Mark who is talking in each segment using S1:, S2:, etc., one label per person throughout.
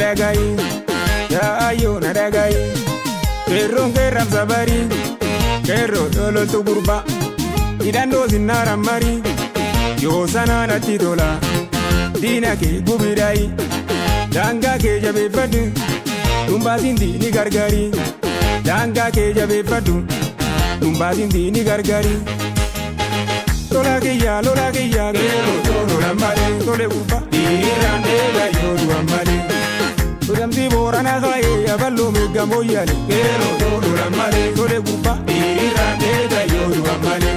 S1: nadagai, ya ayo nadagai. Kerong keram sabari, kero dolo tu gurba. Idando zinara mari, yo sana na titola. Dina ke gubirai, danga ke jabe fadu. Tumba zindi ni gargari, danga ke jabe fadu. Tumba zindi ni gargari. Lola ke ya, kero dolo lambare, tole gurba. Irande ga yo duamari. Udam si borana khaye ya ballo me gamoyale, kero dolo lambare, tole gurba. Irande ga yo duamari.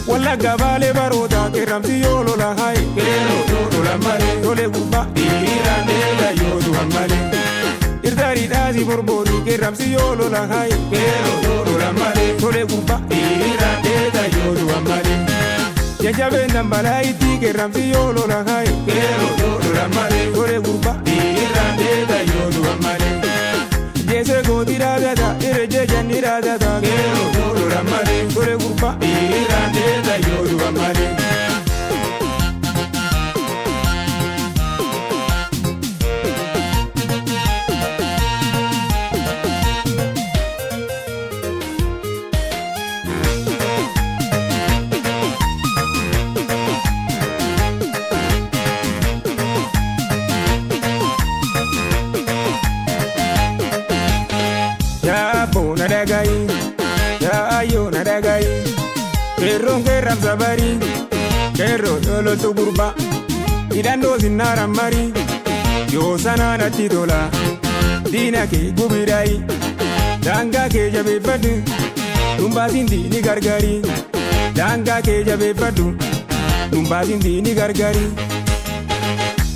S1: Walla gabale barota ke ramsi yolo la hai, kero dolo lambare, tole gurba. Irande ga yo duamari. Irdari dazi borbori ke ramsi yolo la hai, kero dolo lambare, tole gurba. Irande ga yo duamari. Jajabe nambala iti ke ramsi yolo la hai, kero dolo lambare, tole gurba. Irande ga yo duamari. Jese godi radada, ireje jani radada, kero dolo lambare, tole gurba. Irande ga yo duamari. Ya bo nadagai, ya ayo nadagai. Kerong keram sabari, kero dolo tu gurba. Idando zinara mari, yo sana na titola. Dina ke gubirai, danga ke jabe fadu. Tumba zindi ni gargari, danga ke jabe fadu. Tumba zindi ni gargari.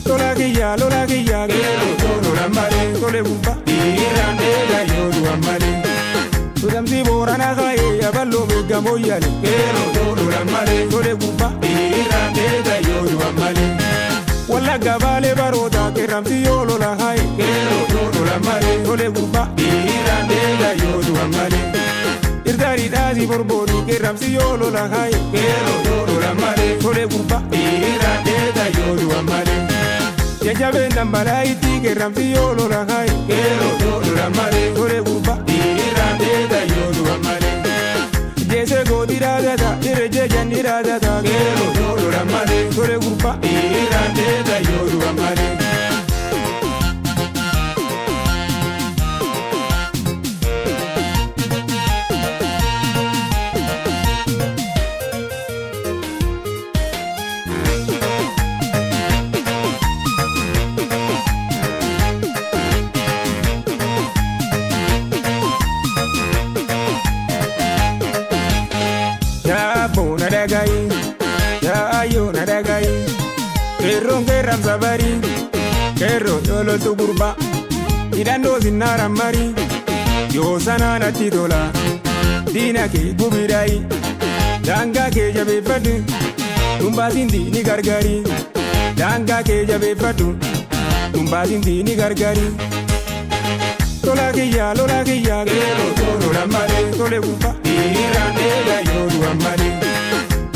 S1: Lola ke ya, kero dolo lambare, tole gurba. Irande ga yo duamari. Udam si borana khaye ya ballo me gamoyale, kero dolo lambare, tole gurba. Irande ga yo duamari. Walla gabale barota ke ramsi yolo la hai, kero dolo lambare, tole gurba. Irande ga yo duamari. Irdari dazi borbori ke ramsi yolo la hai, kero dolo lambare, tole gurba. Irande ga yo duamari. Jajabe nambala iti ke ramsi yolo la hai, kero dolo lambare, tole gurba. Irande ga yo duamari. Jese godi radada, ireje jani radada, kero dolo lambare, tole gurba. Irande ga yo duamari. Ya bo nadagai, ya ayo nadagai. Kerong keram sabari, kero dolo tu gurba. Idando zinara mari, yo sana na titola. Dina ke gubirai, danga ke jabe fadu. Tumba zindi ni gargari, danga ke jabe fadu. Tumba zindi ni gargari. Lola ke ya, kero dolo lambare, tole gurba. Irande ga yo duamari.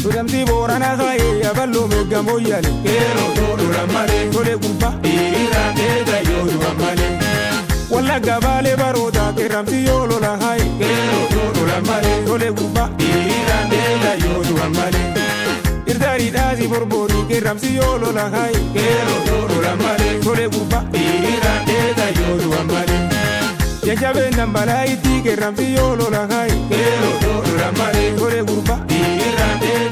S1: Udam si borana khaye ya ballo me gamoyale, kero dolo lambare, tole gurba. Irande ga yo duamari. Walla gabale barota ke ramsi yolo la hai, kero dolo lambare, tole gurba. Irande ga yo duamari. Irdari dazi borbori ke ramsi yolo la hai, kero dolo lambare, tole gurba. Irande ga yo duamari. Jajabe nambala iti ke ramsi yolo la hai, kero dolo lambare, tole gurba. Irande